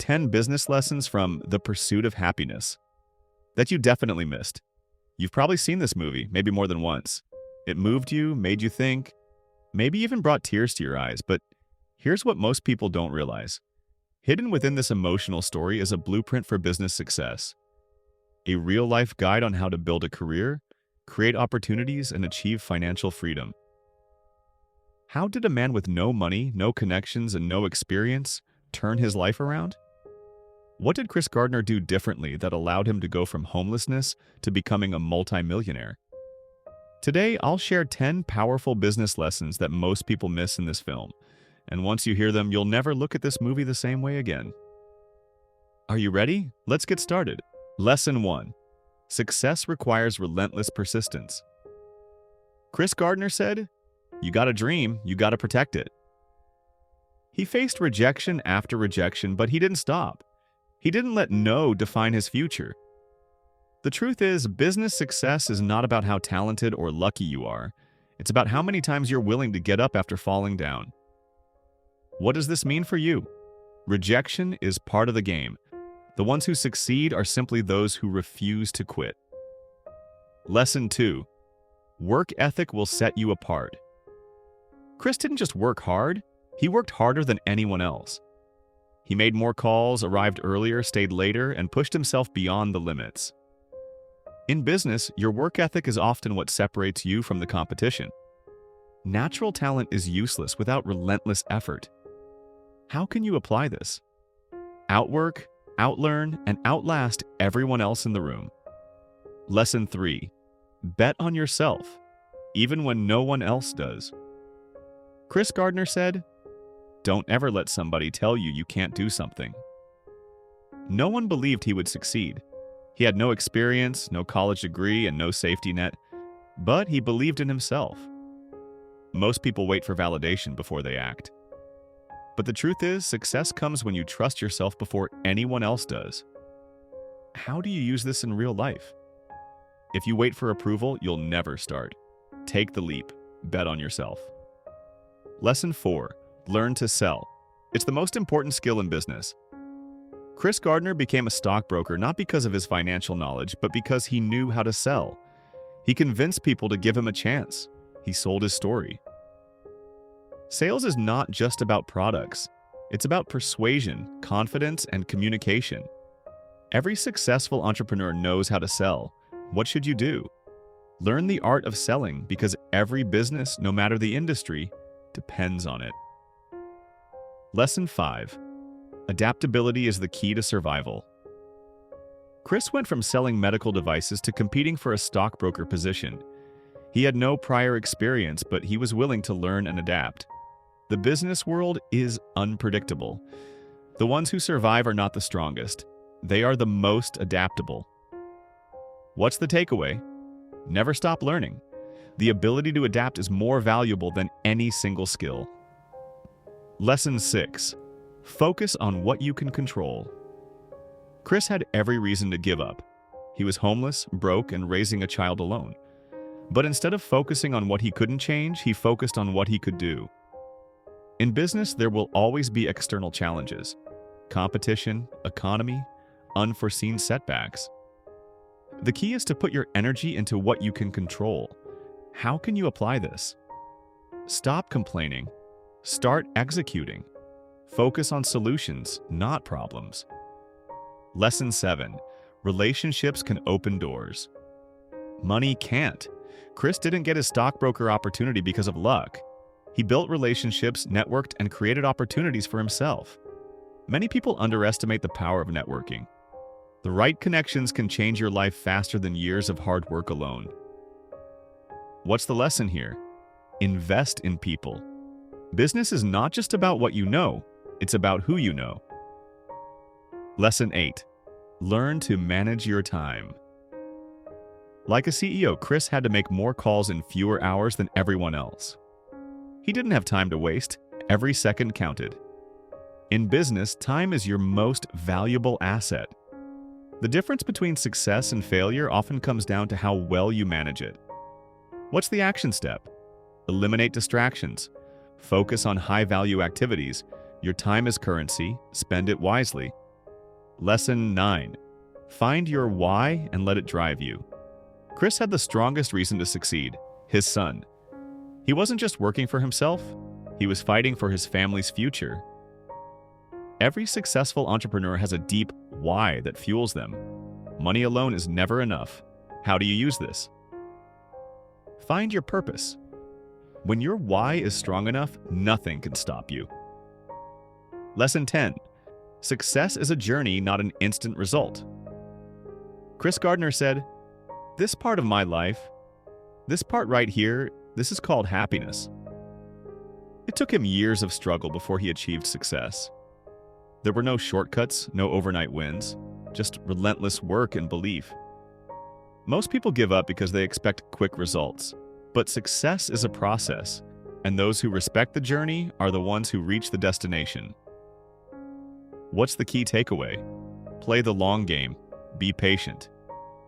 10 business lessons from The Pursuit of Happyness that you definitely missed. You've probably seen this movie, maybe more than once. It moved you, made you think, maybe even brought tears to your eyes, but here's what most people don't realize. Hidden within this emotional story is a blueprint for business success, a real-life guide on how to build a career, create opportunities, and achieve financial freedom. How did a man with no money, no connections, and no experience turn his life around? What did Chris Gardner do differently that allowed him to go from homelessness to becoming a multimillionaire? Today, I'll share 10 powerful business lessons that most people miss in this film, and once you hear them, you'll never look at this movie the same way again. Are you ready? Let's get started. Lesson 1. Success requires relentless persistence. Chris Gardner said, "You got a dream, you got to protect it." He faced rejection after rejection, but he didn't stop. He didn't let no define his future. The truth is, business success is not about how talented or lucky you are. It's about how many times you're willing to get up after falling down. What does this mean for you? Rejection is part of the game. The ones who succeed are simply those who refuse to quit. Lesson 2. Work ethic will set you apart. Chris didn't just work hard, he worked harder than anyone else. He made more calls, arrived earlier, stayed later, and pushed himself beyond the limits. In business, your work ethic is often what separates you from the competition. Natural talent is useless without relentless effort. How can you apply this? Outwork, outlearn, and outlast everyone else in the room. Lesson 3. Bet on yourself, even when no one else does. Chris Gardner said, "Don't ever let somebody tell you you can't do something." No one believed he would succeed. He had no experience, no college degree, and no safety net, but he believed in himself. Most people wait for validation before they act. But the truth is, success comes when you trust yourself before anyone else does. How do you use this in real life? If you wait for approval, you'll never start. Take the leap. Bet on yourself. Lesson 4. Learn to sell. It's the most important skill in business. Chris Gardner became a stockbroker not because of his financial knowledge, but because he knew how to sell. He convinced people to give him a chance. He sold his story. Sales is not just about products. It's about persuasion, confidence, and communication. Every successful entrepreneur knows how to sell. What should you do? Learn the art of selling because every business, no matter the industry, depends on it. Lesson 5. Adaptability is the key to survival. Chris went from selling medical devices to competing for a stockbroker position. He had no prior experience, but he was willing to learn and adapt. The business world is unpredictable. The ones who survive are not the strongest. They are the most adaptable. What's the takeaway? Never stop learning. The ability to adapt is more valuable than any single skill. Lesson 6. Focus on what you can control. Chris had every reason to give up. He was homeless, broke, and raising a child alone. But instead of focusing on what he couldn't change, he focused on what he could do. In business, there will always be external challenges: competition, economy, unforeseen setbacks. The key is to put your energy into what you can control. How can you apply this? Stop complaining. Start executing. Focus on solutions, not problems. Lesson 7. Relationships can open doors. Money can't. Chris didn't get his stockbroker opportunity because of luck. He built relationships, networked, and created opportunities for himself. Many people underestimate the power of networking. The right connections can change your life faster than years of hard work alone. What's the lesson here? Invest in people. Business is not just about what you know, it's about who you know. Lesson 8. Learn to manage your time. Like a CEO, Chris had to make more calls in fewer hours than everyone else. He didn't have time to waste. Every second counted. In business, time is your most valuable asset. The difference between success and failure often comes down to how well you manage it. What's the action step? Eliminate distractions. Focus on high-value activities. Your time is currency. Spend it wisely. Lesson 9. Find your why and let it drive you. Chris had the strongest reason to succeed: his son. He wasn't just working for himself, he was fighting for his family's future. Every successful entrepreneur has a deep why that fuels them. Money alone is never enough. How do you use this? Find your purpose. When your why is strong enough, nothing can stop you. Lesson 10. Success is a journey, not an instant result. Chris Gardner said, "This part of my life, this part right here, this is called happiness." It took him years of struggle before he achieved success. There were no shortcuts, no overnight wins, just relentless work and belief. Most people give up because they expect quick results, but success is a process, and those who respect the journey are the ones who reach the destination. What's the key takeaway? Play the long game. Be patient.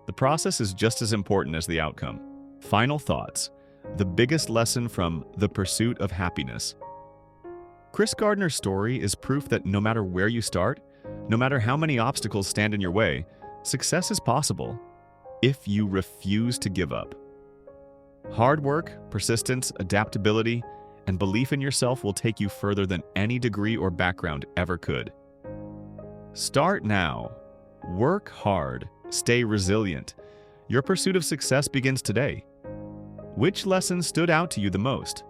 The process is just as important as the outcome. Final thoughts. The biggest lesson from The Pursuit of Happyness. Chris Gardner's story is proof that no matter where you start, no matter how many obstacles stand in your way, success is possible if you refuse to give up. Hard work, persistence, adaptability, and belief in yourself will take you further than any degree or background ever could. Start now. Work hard. Stay resilient. Your pursuit of success begins today. Which lesson stood out to you the most?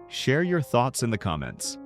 Share your thoughts in the comments.